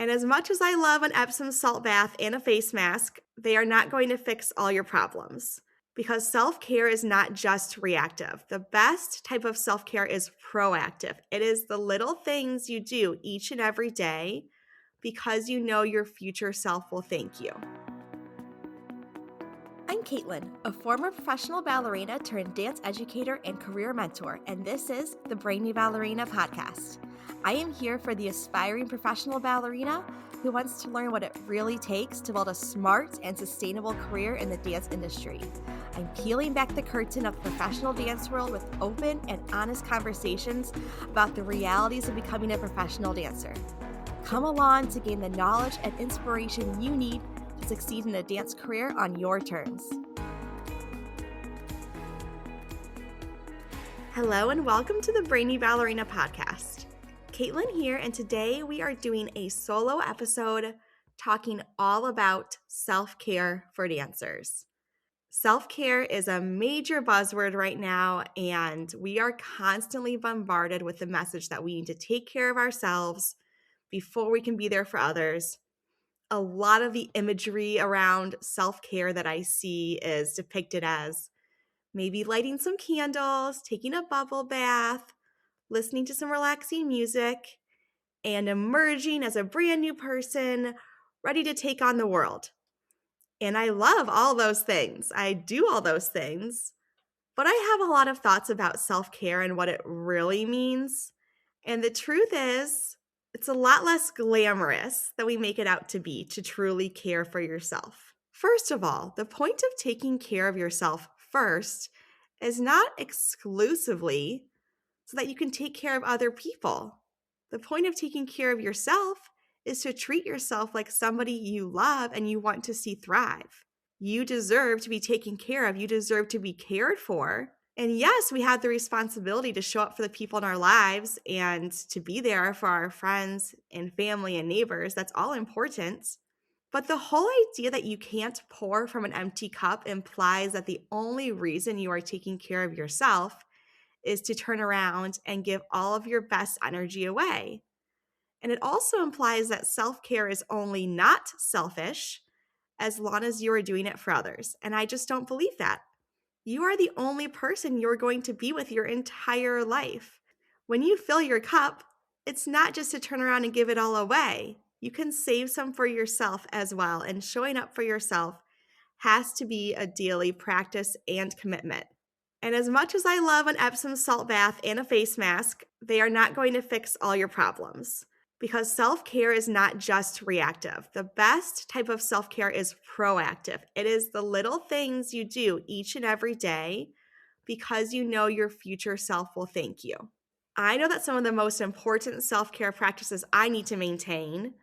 And as much as I love an Epsom salt bath and a face mask, they are not going to fix all your problems because self care is not just reactive. The best type of self care is proactive. It is the little things you do each and every day because you know your future self will thank you. I'm Caitlin, a former professional ballerina turned dance educator and career mentor, and this is the Brainy Ballerina podcast. I am here for the aspiring professional ballerina who wants to learn what it really takes to build a smart and sustainable career in the dance industry. I'm peeling back the curtain of the professional dance world with open and honest conversations about the realities of becoming a professional dancer. Come along to gain the knowledge and inspiration you need to succeed in a dance career on your terms. Hello and welcome to the Brainy Ballerina podcast. Caitlin here, and today we are doing a solo episode talking all about self-care for dancers. Self-care is a major buzzword right now, and we are constantly bombarded with the message that we need to take care of ourselves before we can be there for others. A lot of the imagery around self-care that I see is depicted as maybe lighting some candles, taking a bubble bath, listening to some relaxing music, and emerging as a brand new person ready to take on the world. And I love all those things. I do all those things. But I have a lot of thoughts about self-care and what it really means. And the truth is, it's a lot less glamorous than we make it out to be to truly care for yourself. First of all, the point of taking care of yourself first is not exclusively so that you can take care of other people. The point of taking care of yourself is to treat yourself like somebody you love and you want to see thrive. You deserve to be taken care of. You deserve to be cared for. And yes, we have the responsibility to show up for the people in our lives and to be there for our friends and family and neighbors. That's all important. But the whole idea that you can't pour from an empty cup implies that the only reason you are taking care of yourself is to turn around and give all of your best energy away. And it also implies that self-care is only not selfish as long as you are doing it for others. And I just don't believe that. You are the only person you're going to be with your entire life. When you fill your cup, it's not just to turn around and give it all away. You can save some for yourself as well. And showing up for yourself has to be a daily practice and commitment. And as much as I love an Epsom salt bath and a face mask, they are not going to fix all your problems because self-care is not just reactive. The best type of self-care is proactive. It is the little things you do each and every day because you know your future self will thank you. I know that some of the most important self-care practices I need to maintain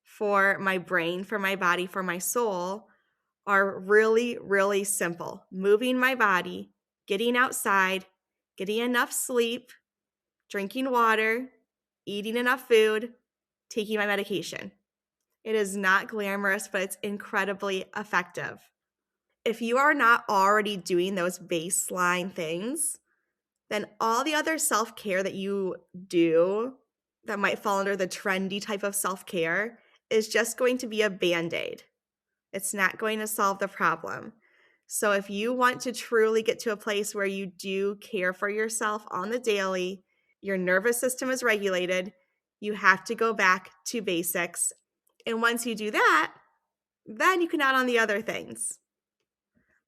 for my brain, for my body, for my soul are really, really simple. Moving my body, getting outside, getting enough sleep, drinking water, eating enough food, taking my medication. It is not glamorous, but it's incredibly effective. If you are not already doing those baseline things, then all the other self-care that you do that might fall under the trendy type of self-care is just going to be a band-aid. It's not going to solve the problem. So if you want to truly get to a place where you do care for yourself on the daily, your nervous system is regulated, you have to go back to basics. And once you do that, then you can add on the other things.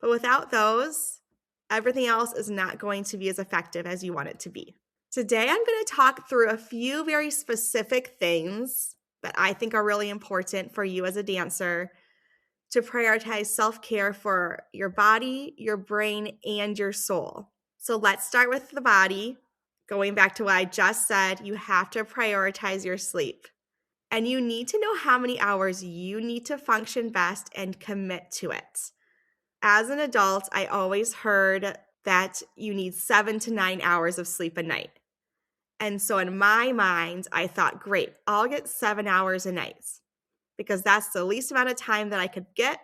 But without those, everything else is not going to be as effective as you want it to be. Today, I'm going to talk through a few very specific things that I think are really important for you as a dancer to prioritize self-care for your body, your brain, and your soul. So let's start with the body. Going back to what I just said, you have to prioritize your sleep. And you need to know how many hours you need to function best and commit to it. As an adult, I always heard that you need 7 to 9 hours of sleep a night. And so in my mind, I thought, great, I'll get 7 hours a night because that's the least amount of time that I could get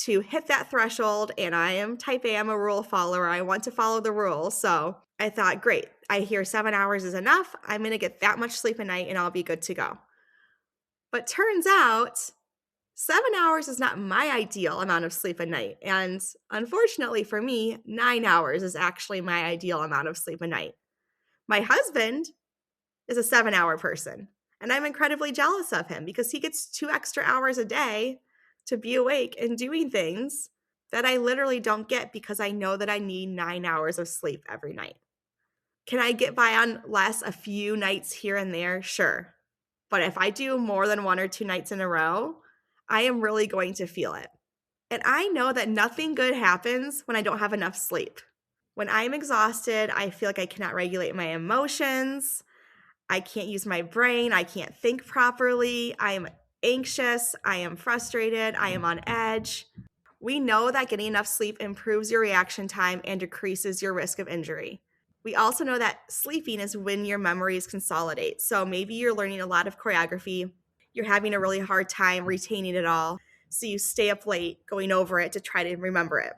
to hit that threshold. And I am type A, I'm a rule follower. I want to follow the rules. So I thought, great, I hear 7 hours is enough. I'm going to get that much sleep a night and I'll be good to go. But turns out 7 hours is not my ideal amount of sleep a night. And unfortunately for me, 9 hours is actually my ideal amount of sleep a night. My husband is a 7 hour person, and I'm incredibly jealous of him because he gets 2 extra hours a day to be awake and doing things that I literally don't get because I know that I need 9 hours of sleep every night. Can I get by on less a few nights here and there? Sure. But if I do more than 1 or 2 nights in a row, I am really going to feel it. And I know that nothing good happens when I don't have enough sleep. When I'm exhausted, I feel like I cannot regulate my emotions. I can't use my brain. I can't think properly. I am anxious. I am frustrated. I am on edge. We know that getting enough sleep improves your reaction time and decreases your risk of injury. We also know that sleeping is when your memories consolidate. So maybe you're learning a lot of choreography, you're having a really hard time retaining it all, so you stay up late going over it to try to remember it.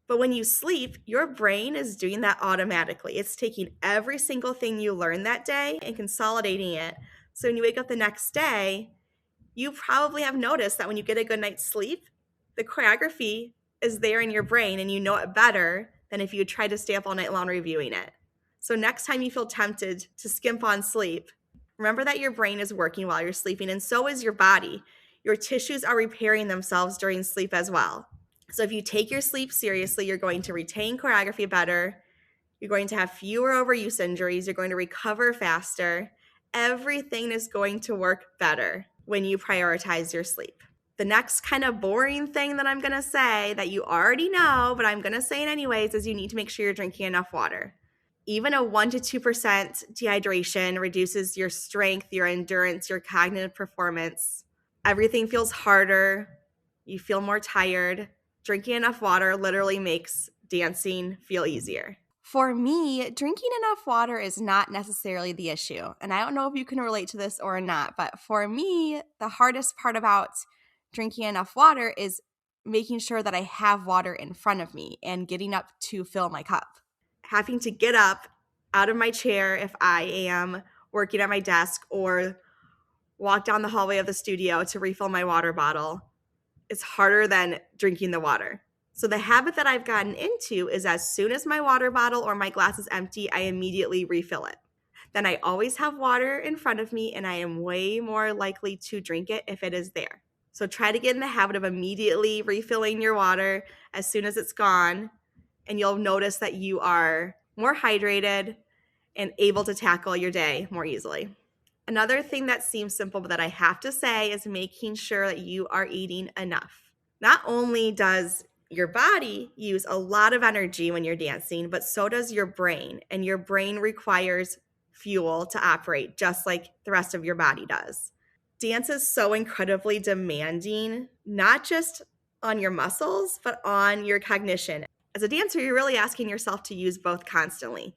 But when you sleep, your brain is doing that automatically. It's taking every single thing you learned that day and consolidating it. So when you wake up the next day, you probably have noticed that when you get a good night's sleep, the choreography is there in your brain and you know it better than if you tried to stay up all night long reviewing it. So next time you feel tempted to skimp on sleep, remember that your brain is working while you're sleeping, and so is your body. Your tissues are repairing themselves during sleep as well. So if you take your sleep seriously, you're going to retain choreography better. You're going to have fewer overuse injuries. You're going to recover faster. Everything is going to work better when you prioritize your sleep. The next kind of boring thing that I'm going to say that you already know, but I'm going to say it anyways, is you need to make sure you're drinking enough water. Even a 1% to 2% dehydration reduces your strength, your endurance, your cognitive performance. Everything feels harder. You feel more tired. Drinking enough water literally makes dancing feel easier. For me, drinking enough water is not necessarily the issue. And I don't know if you can relate to this or not, but for me, the hardest part about drinking enough water is making sure that I have water in front of me and getting up to fill my cup. Having to get up out of my chair if I am working at my desk or walk down the hallway of the studio to refill my water bottle is harder than drinking the water. So the habit that I've gotten into is as soon as my water bottle or my glass is empty, I immediately refill it. Then I always have water in front of me and I am way more likely to drink it if it is there. So try to get in the habit of immediately refilling your water as soon as it's gone, and you'll notice that you are more hydrated and able to tackle your day more easily. Another thing that seems simple but that I have to say is making sure that you are eating enough. Not only does your body use a lot of energy when you're dancing, but so does your brain. And your brain requires fuel to operate just like the rest of your body does. Dance is so incredibly demanding, not just on your muscles, but on your cognition. As a dancer, you're really asking yourself to use both constantly.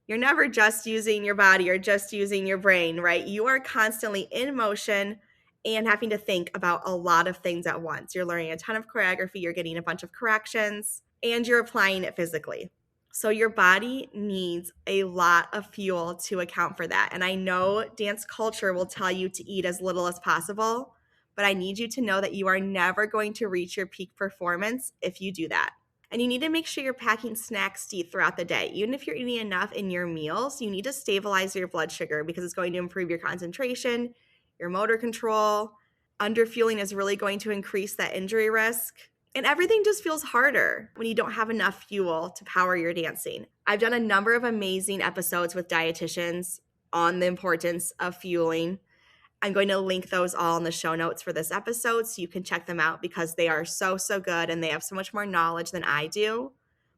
You're never just using your body or just using your brain, right? You are constantly in motion and having to think about a lot of things at once. You're learning a ton of choreography, you're getting a bunch of corrections, and you're applying it physically. So your body needs a lot of fuel to account for that. And I know dance culture will tell you to eat as little as possible, but I need you to know that you are never going to reach your peak performance if you do that. And you need to make sure you're packing snacks to eat throughout the day. Even if you're eating enough in your meals, you need to stabilize your blood sugar because it's going to improve your concentration, your motor control. Underfueling is really going to increase that injury risk. And everything just feels harder when you don't have enough fuel to power your dancing. I've done a number of amazing episodes with dietitians on the importance of fueling. I'm going to link those all in the show notes for this episode so you can check them out because they are so, so good and they have so much more knowledge than I do.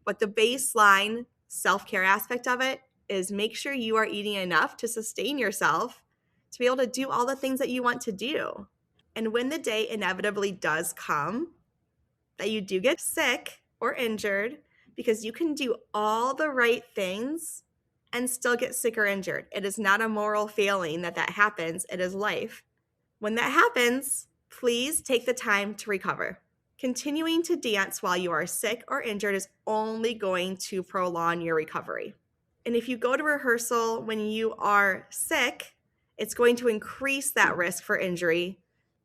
But the baseline self-care aspect of it is make sure you are eating enough to sustain yourself to be able to do all the things that you want to do. And when the day inevitably does come that you do get sick or injured, because you can do all the right things and still get sick or injured. It is not a moral failing that happens. It is life. When that happens, please take the time to recover. Continuing to dance while you are sick or injured is only going to prolong your recovery. And if you go to rehearsal when you are sick, it's going to increase that risk for injury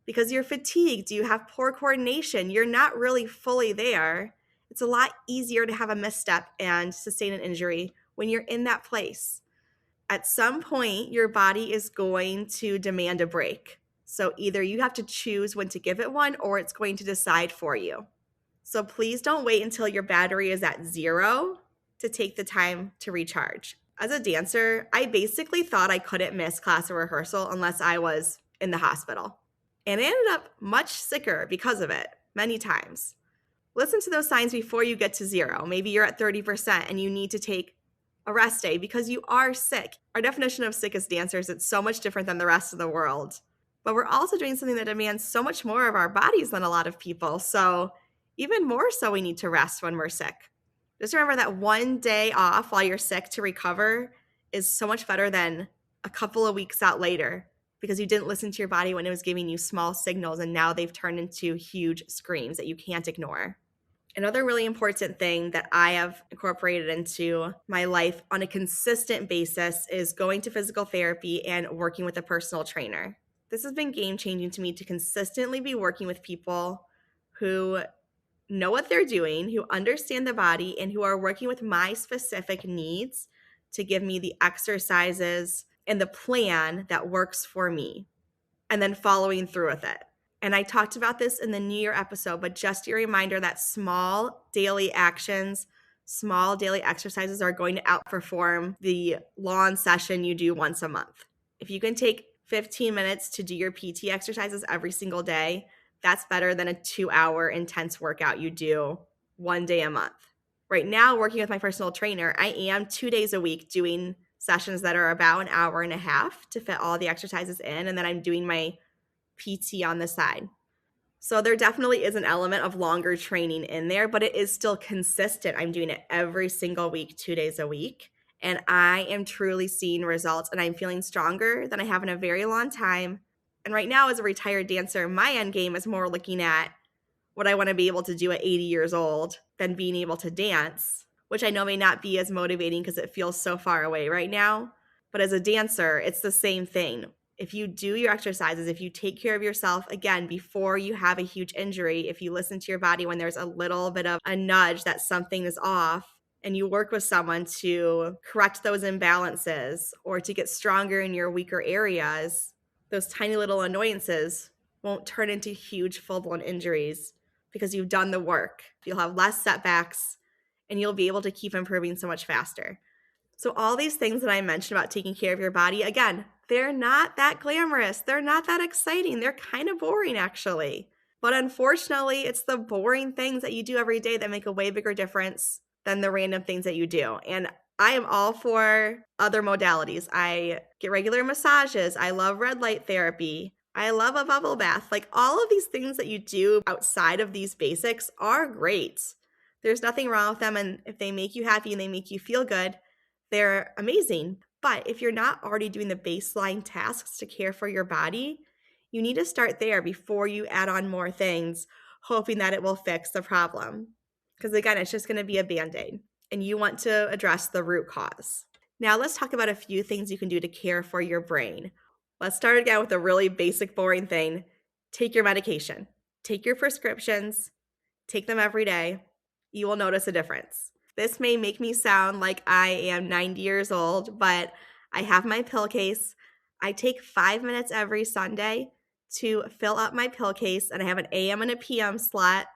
because you're fatigued, you have poor coordination, you're not really fully there. It's a lot easier to have a misstep and sustain an injury when you're in that place. At some point, your body is going to demand a break. So either you have to choose when to give it one or it's going to decide for you. So please don't wait until your battery is at 0 to take the time to recharge. As a dancer, I basically thought I couldn't miss class or rehearsal unless I was in the hospital. And I ended up much sicker because of it, many times. Listen to those signs before you get to 0. Maybe you're at 30% and you need to take a rest day because you are sick. Our definition of sick as dancers, it's so much different than the rest of the world. But we're also doing something that demands so much more of our bodies than a lot of people. So even more so, we need to rest when we're sick. Just remember that one day off while you're sick to recover is so much better than a couple of weeks out later because you didn't listen to your body when it was giving you small signals and now they've turned into huge screams that you can't ignore. Another really important thing that I have incorporated into my life on a consistent basis is going to physical therapy and working with a personal trainer. This has been game-changing to me to consistently be working with people who know what they're doing, who understand the body, and who are working with my specific needs to give me the exercises and the plan that works for me, and then following through with it. And I talked about this in the New Year episode, but just a reminder that small daily actions, small daily exercises are going to outperform the long session you do once a month. If you can take 15 minutes to do your PT exercises every single day, that's better than a 2-hour intense workout you do one day a month. Right now, working with my personal trainer, I am 2 days a week doing sessions that are about an hour and a half to fit all the exercises in, and then I'm doing my PT on the side. So there definitely is an element of longer training in there, but it is still consistent. I'm doing it every single week, 2 days a week, and I am truly seeing results and I'm feeling stronger than I have in a very long time. And right now, as a retired dancer, my end game is more looking at what I want to be able to do at 80 years old than being able to dance, which I know may not be as motivating because it feels so far away right now. But as a dancer, it's the same thing. If you do your exercises, if you take care of yourself, again, before you have a huge injury, if you listen to your body when there's a little bit of a nudge that something is off, and you work with someone to correct those imbalances or to get stronger in your weaker areas, those tiny little annoyances won't turn into huge full-blown injuries because you've done the work. You'll have less setbacks and you'll be able to keep improving so much faster. So all these things that I mentioned about taking care of your body, again, they're not that glamorous. They're not that exciting. They're kind of boring, actually. But unfortunately, it's the boring things that you do every day that make a way bigger difference than the random things that you do. And I am all for other modalities. I get regular massages. I love red light therapy. I love a bubble bath. Like all of these things that you do outside of these basics are great. There's nothing wrong with them. And if they make you happy and they make you feel good, they're amazing. But if you're not already doing the baseline tasks to care for your body, you need to start there before you add on more things, hoping that it will fix the problem. Because again, it's just going to be a band-aid, and you want to address the root cause. Now let's talk about a few things you can do to care for your brain. Let's start again with a really basic, boring thing. Take your medication. Take your prescriptions. Take them every day. You will notice a difference. This may make me sound like I am 90 years old, but I have my pill case. I take 5 minutes every Sunday to fill up my pill case, and I have an AM and a PM slot,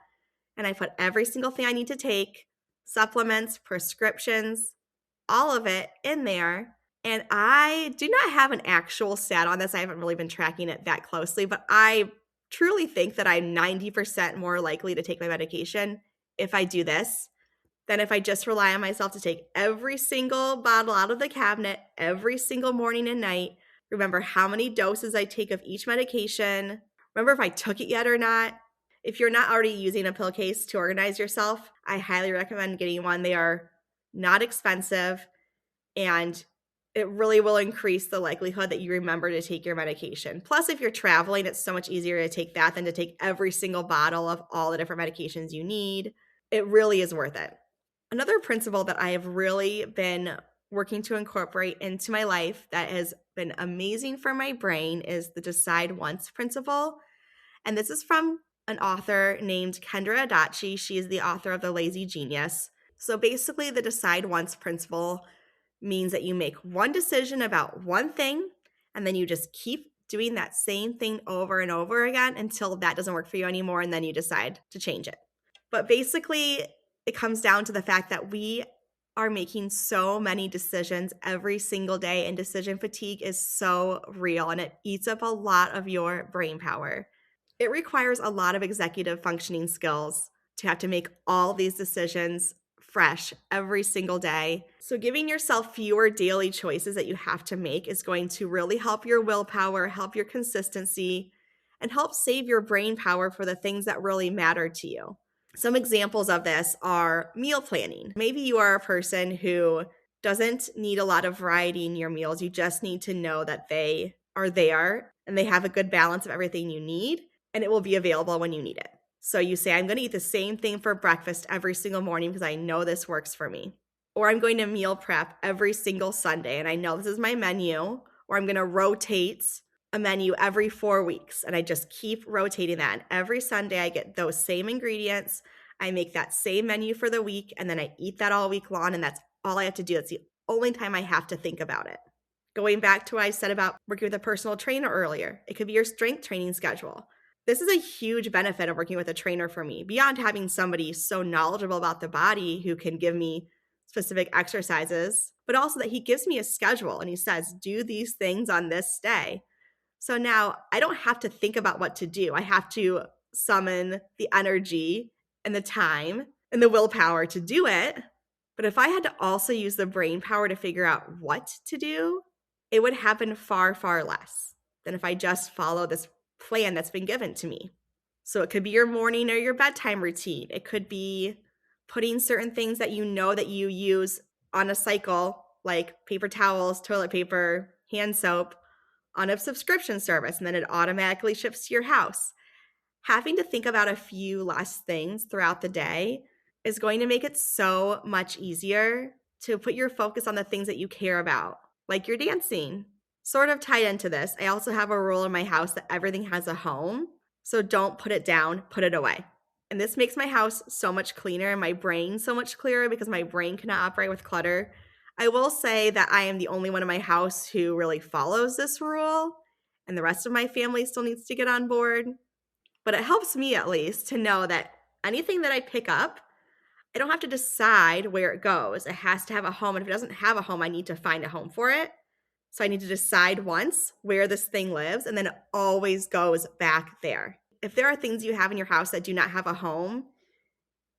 and I put every single thing I need to take, supplements, prescriptions, all of it in there. And I do not have an actual stat on this. I haven't really been tracking it that closely, but I truly think that I'm 90% more likely to take my medication if I do this than if I just rely on myself to take every single bottle out of the cabinet every single morning and night. Remember how many doses I take of each medication. Remember if I took it yet or not. If you're not already using a pill case to organize yourself, I highly recommend getting one. They are not expensive, and it really will increase the likelihood that you remember to take your medication. Plus, if you're traveling, it's so much easier to take that than to take every single bottle of all the different medications you need. It really is worth it. Another principle that I have really been working to incorporate into my life that has been amazing for my brain is the decide once principle. And this is from an author named Kendra Adachi. She is the author of The Lazy Genius. So basically, the decide once principle means that you make one decision about one thing, and then you just keep doing that same thing over and over again until that doesn't work for you anymore, and then you decide to change it. But basically, it comes down to the fact that we are making so many decisions every single day, and decision fatigue is so real, and it eats up a lot of your brain power. It requires a lot of executive functioning skills to have to make all these decisions fresh every single day. So, giving yourself fewer daily choices that you have to make is going to really help your willpower, help your consistency, and help save your brain power for the things that really matter to you. Some examples of this are meal planning. Maybe you are a person who doesn't need a lot of variety in your meals. You just need to know that they are there and they have a good balance of everything you need, and it will be available when you need it. So you say, I'm going to eat the same thing for breakfast every single morning because I know this works for me. Or I'm going to meal prep every single Sunday and I know this is my menu. Or I'm going to rotate a menu every 4 weeks and I just keep rotating that. And every Sunday I get those same ingredients. I make that same menu for the week and then I eat that all week long, and that's all I have to do. That's the only time I have to think about it. Going back to what I said about working with a personal trainer earlier, it could be your strength training schedule. This is a huge benefit of working with a trainer for me, beyond having somebody so knowledgeable about the body who can give me specific exercises, but also that he gives me a schedule and he says, do these things on this day. So now I don't have to think about what to do. I have to summon the energy and the time and the willpower to do it. But if I had to also use the brain power to figure out what to do, it would happen far, far less than if I just follow this plan that's been given to me. So it could be your morning or your bedtime routine. It could be putting certain things that you know that you use on a cycle, like paper towels, toilet paper, hand soap, on a subscription service, and then it automatically ships to your house. Having to think about a few less things throughout the day is going to make it so much easier to put your focus on the things that you care about, like your dancing. Sort of tied into this, I also have a rule in my house that everything has a home. So don't put it down, put it away. And this makes my house so much cleaner and my brain so much clearer because my brain cannot operate with clutter. I will say that I am the only one in my house who really follows this rule, and the rest of my family still needs to get on board. But it helps me at least to know that anything that I pick up, I don't have to decide where it goes. It has to have a home. And if it doesn't have a home, I need to find a home for it. So I need to decide once where this thing lives, and then it always goes back there. If there are things you have in your house that do not have a home,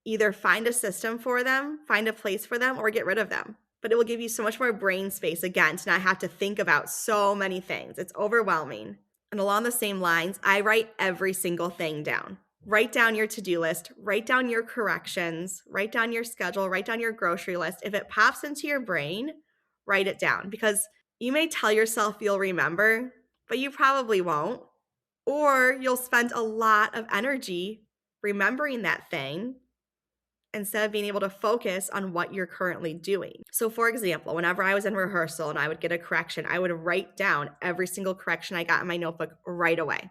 either find a system for them, find a place for them, or get rid of them. But it will give you so much more brain space, again, to not have to think about so many things. It's overwhelming. And along the same lines, I write every single thing down. Write down your to-do list, write down your corrections, write down your schedule, write down your grocery list. If it pops into your brain, write it down, because you may tell yourself you'll remember, but you probably won't. Or you'll spend a lot of energy remembering that thing instead of being able to focus on what you're currently doing. So for example, whenever I was in rehearsal and I would get a correction, I would write down every single correction I got in my notebook right away.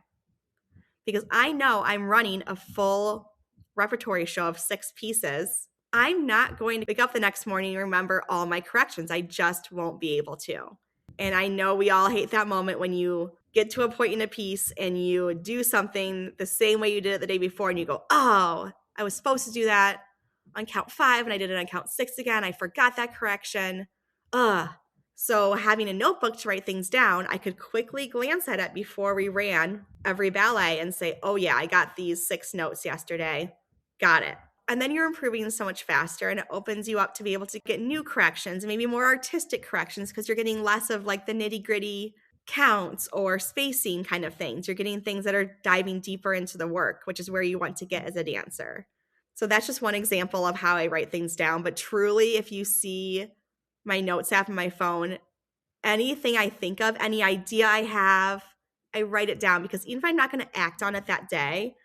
Because I know I'm running a full repertory show of 6 pieces. I'm not going to wake up the next morning and remember all my corrections. I just won't be able to. And I know we all hate that moment when you get to a point in a piece and you do something the same way you did it the day before and you go, oh, I was supposed to do that on count 5 and I did it on count 6 again. I forgot that correction. Ugh. So having a notebook to write things down, I could quickly glance at it before we ran every ballet and say, oh yeah, I got these 6 notes yesterday. Got it. And then you're improving so much faster, and it opens you up to be able to get new corrections, maybe more artistic corrections, because you're getting less of like the nitty gritty counts or spacing kind of things. You're getting things that are diving deeper into the work, which is where you want to get as a dancer. So that's just one example of how I write things down. But truly, if you see my notes app on my phone, anything I think of, any idea I have, I write it down, because even if I'm not going to act on it that day,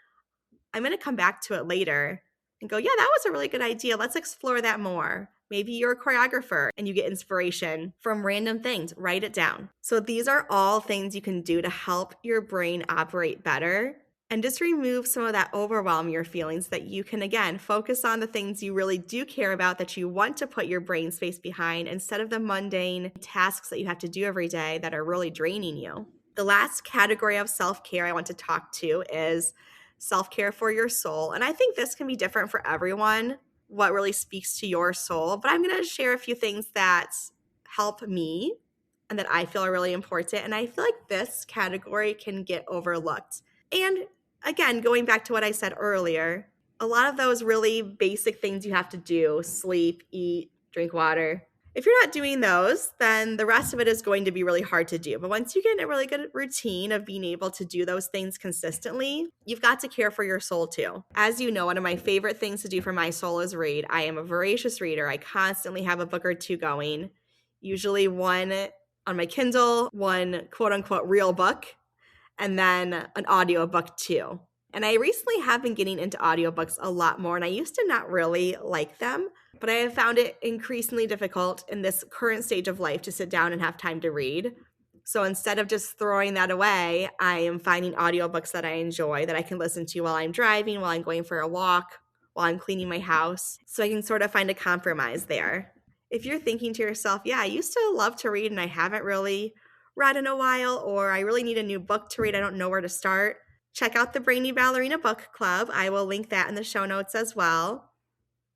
I'm going to come back to it later and go, yeah, that was a really good idea. Let's explore that more. Maybe you're a choreographer and you get inspiration from random things. Write it down. So these are all things you can do to help your brain operate better and just remove some of that overwhelm you're feeling so that you can, again, focus on the things you really do care about that you want to put your brain space behind instead of the mundane tasks that you have to do every day that are really draining you. The last category of self-care I want to talk to is self-care for your soul. And I think this can be different for everyone, what really speaks to your soul. But I'm going to share a few things that help me and that I feel are really important. And I feel like this category can get overlooked. And again, going back to what I said earlier, a lot of those really basic things you have to do, sleep, eat, drink water. If you're not doing those, then the rest of it is going to be really hard to do. But once you get in a really good routine of being able to do those things consistently, you've got to care for your soul too. As you know, one of my favorite things to do for my soul is read. I am a voracious reader. I constantly have a book or two going, usually one on my Kindle, one quote unquote real book, and then an audiobook too. And I recently have been getting into audiobooks a lot more, and I used to not really like them, but I have found it increasingly difficult in this current stage of life to sit down and have time to read. So instead of just throwing that away, I am finding audiobooks that I enjoy that I can listen to while I'm driving, while I'm going for a walk, while I'm cleaning my house. So I can sort of find a compromise there. If you're thinking to yourself, yeah, I used to love to read and I haven't really read in a while, or I really need a new book to read, I don't know where to start, check out the Brainy Ballerina Book Club. I will link that in the show notes as well.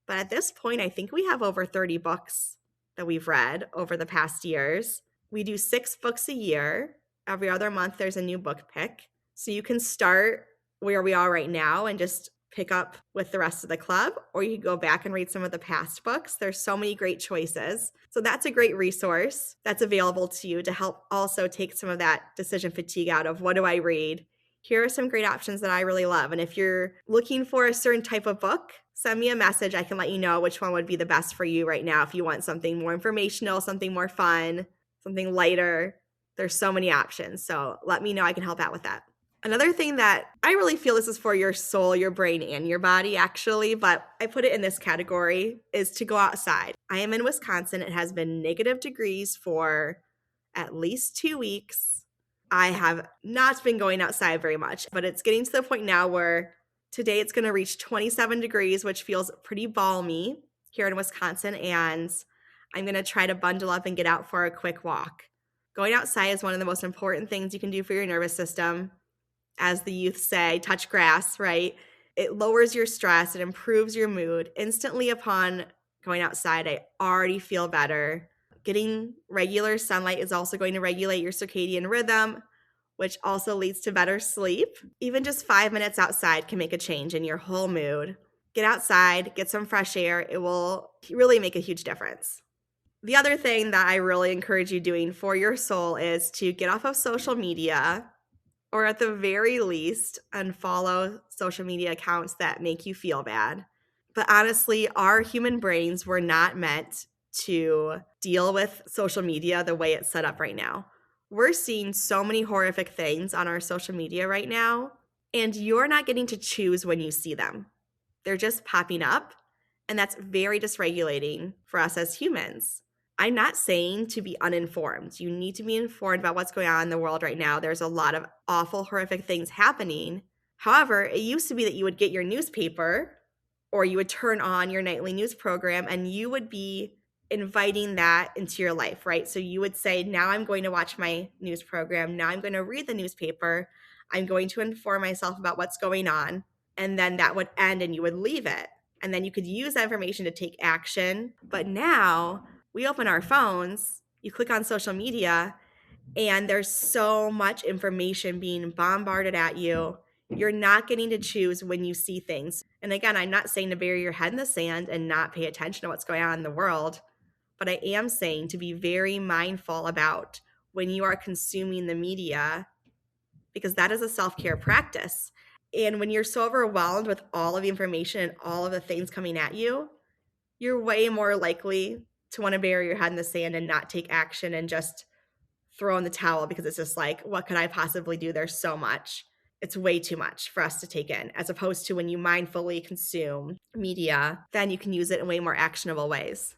But at this point, I think we have over 30 books that we've read over the past years. We do 6 books a year. Every other month, there's a new book pick. So you can start where we are right now and just pick up with the rest of the club, or you can go back and read some of the past books. There's so many great choices. So that's a great resource that's available to you to help also take some of that decision fatigue out of what do I read? Here are some great options that I really love. And if you're looking for a certain type of book, send me a message. I can let you know which one would be the best for you right now. If you want something more informational, something more fun, something lighter, there's so many options. So let me know. I can help out with that. Another thing that I really feel this is for your soul, your brain, and your body, actually, but I put it in this category, is to go outside. I am in Wisconsin. It has been negative degrees for at least 2 weeks. I have not been going outside very much, but it's getting to the point now where today it's going to reach 27 degrees, which feels pretty balmy here in Wisconsin, and I'm going to try to bundle up and get out for a quick walk. Going outside is one of the most important things you can do for your nervous system. As the youth say, touch grass, right? It lowers your stress, it improves your mood. Instantly upon going outside, I already feel better. Getting regular sunlight is also going to regulate your circadian rhythm, which also leads to better sleep. Even just 5 minutes outside can make a change in your whole mood. Get outside, get some fresh air. It will really make a huge difference. The other thing that I really encourage you doing for your soul is to get off of social media, or at the very least, unfollow social media accounts that make you feel bad. But honestly, our human brains were not meant to deal with social media the way it's set up right now. We're seeing so many horrific things on our social media right now, and you're not getting to choose when you see them. They're just popping up, and that's very dysregulating for us as humans. I'm not saying to be uninformed. You need to be informed about what's going on in the world right now. There's a lot of awful, horrific things happening. However, it used to be that you would get your newspaper or you would turn on your nightly news program and you would be inviting that into your life, right? So you would say, now I'm going to watch my news program. Now I'm going to read the newspaper. I'm going to inform myself about what's going on. And then that would end and you would leave it. And then you could use that information to take action. But now we open our phones, you click on social media, and there's so much information being bombarded at you. You're not getting to choose when you see things. And again, I'm not saying to bury your head in the sand and not pay attention to what's going on in the world, but I am saying to be very mindful about when you are consuming the media, because that is a self-care practice. And when you're so overwhelmed with all of the information and all of the things coming at you, you're way more likely to want to bury your head in the sand and not take action and just throw in the towel, because it's just like, what could I possibly do? There's so much. It's way too much for us to take in, as opposed to when you mindfully consume media, then you can use it in way more actionable ways.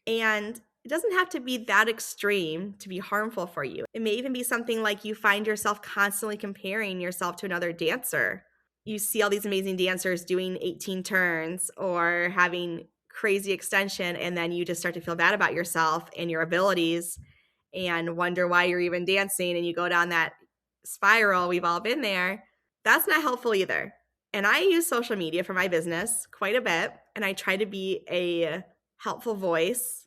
And It doesn't have to be that extreme to be harmful for you. It may even be something like you find yourself constantly comparing yourself to another dancer. You see all these amazing dancers doing 18 turns or having crazy extension, and then you just start to feel bad about yourself and your abilities and wonder why you're even dancing, and you go down that spiral. We've all been there. That's not helpful either. And I use social media for my business quite a bit, and I try to be a helpful voice.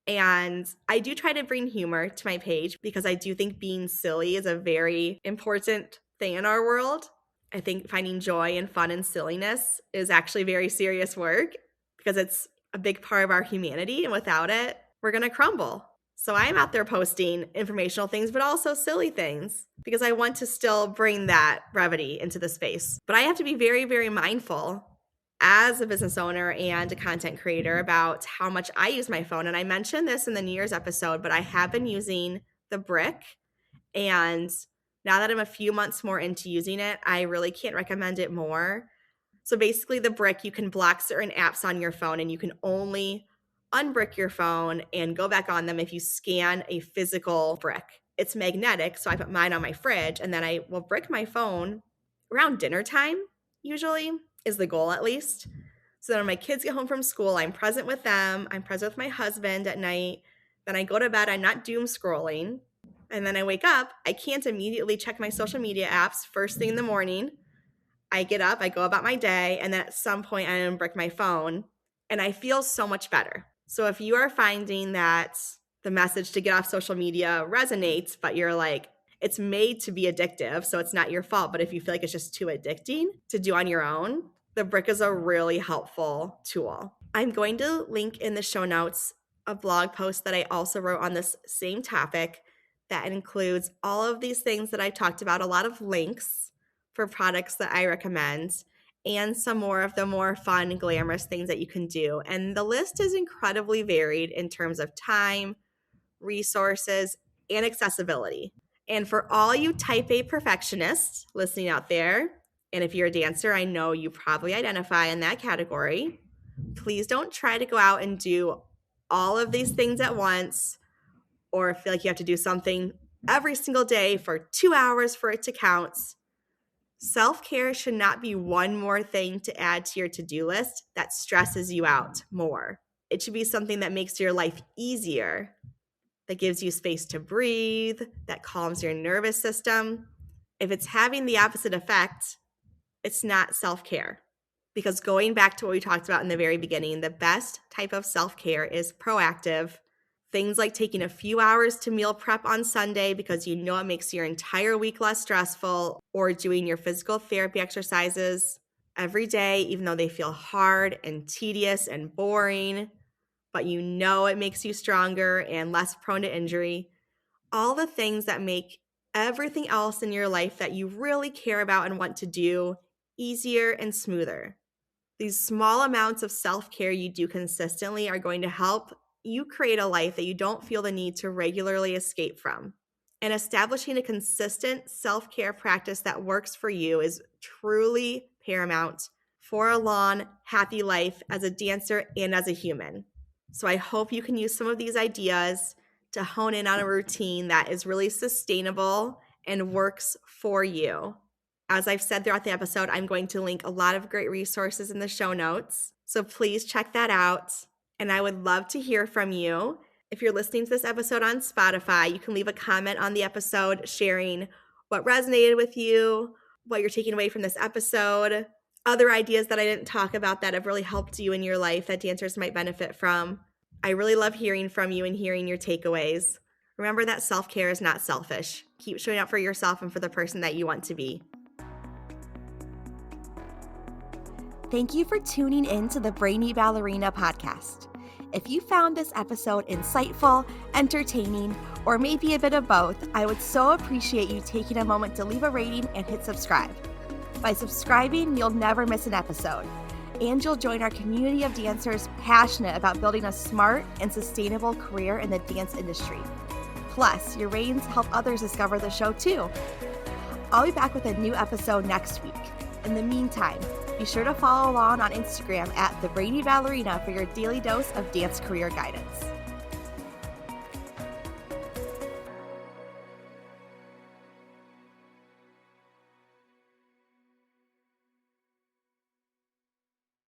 And I do try to bring humor to my page because I do think being silly is a very important thing in our world. I think finding joy and fun and silliness is actually very serious work because it's a big part of our humanity. And without it, we're going to crumble. So I'm out there posting informational things, but also silly things because I want to still bring that brevity into the space. But I have to be very, very mindful as a business owner and a content creator about how much I use my phone. And I mentioned this in the New Year's episode, but I have been using the Brick. And now that I'm a few months more into using it, I really can't recommend it more. So basically the Brick, you can block certain apps on your phone and you can only unbrick your phone and go back on them if you scan a physical brick. It's magnetic, so I put mine on my fridge and then I will brick my phone around dinner time, usually, is the goal at least. So that when my kids get home from school, I'm present with them, I'm present with my husband at night, then I go to bed, I'm not doom scrolling, and then I wake up, I can't immediately check my social media apps first thing in the morning. I get up, I go about my day, and then at some point I unbrick my phone, and I feel so much better. So if you are finding that the message to get off social media resonates, but you're like, it's made to be addictive, so it's not your fault, but if you feel like it's just too addicting to do on your own, the Brick is a really helpful tool. I'm going to link in the show notes a blog post that I also wrote on this same topic that includes all of these things that I talked about, a lot of links for products that I recommend, and some more of the more fun, glamorous things that you can do. And the list is incredibly varied in terms of time, resources, and accessibility. And for all you type A perfectionists listening out there, and if you're a dancer, I know you probably identify in that category, please don't try to go out and do all of these things at once or feel like you have to do something every single day for 2 hours for it to count. Self-care should not be one more thing to add to your to-do list that stresses you out more. It should be something that makes your life easier, that gives you space to breathe, that calms your nervous system. If it's having the opposite effect, it's not self-care. Because going back to what we talked about in the very beginning, the best type of self-care is proactive. Things like taking a few hours to meal prep on Sunday because you know it makes your entire week less stressful, or doing your physical therapy exercises every day, even though they feel hard and tedious and boring, but you know it makes you stronger and less prone to injury. All the things that make everything else in your life that you really care about and want to do easier and smoother. These small amounts of self-care you do consistently are going to help you create a life that you don't feel the need to regularly escape from. And establishing a consistent self-care practice that works for you is truly paramount for a long, happy life as a dancer and as a human. So I hope you can use some of these ideas to hone in on a routine that is really sustainable and works for you. As I've said throughout the episode, I'm going to link a lot of great resources in the show notes. So please check that out. And I would love to hear from you. If you're listening to this episode on Spotify, you can leave a comment on the episode sharing what resonated with you, what you're taking away from this episode, other ideas that I didn't talk about that have really helped you in your life that dancers might benefit from. I really love hearing from you and hearing your takeaways. Remember that self-care is not selfish. Keep showing up for yourself and for the person that you want to be. Thank you for tuning in to the Brainy Ballerina podcast. If you found this episode insightful, entertaining, or maybe a bit of both, I would so appreciate you taking a moment to leave a rating and hit subscribe. By subscribing, you'll never miss an episode, and you'll join our community of dancers passionate about building a smart and sustainable career in the dance industry. Plus, your ratings help others discover the show too. I'll be back with a new episode next week. In the meantime, be sure to follow along on Instagram at The Brainy Ballerina for your daily dose of dance career guidance.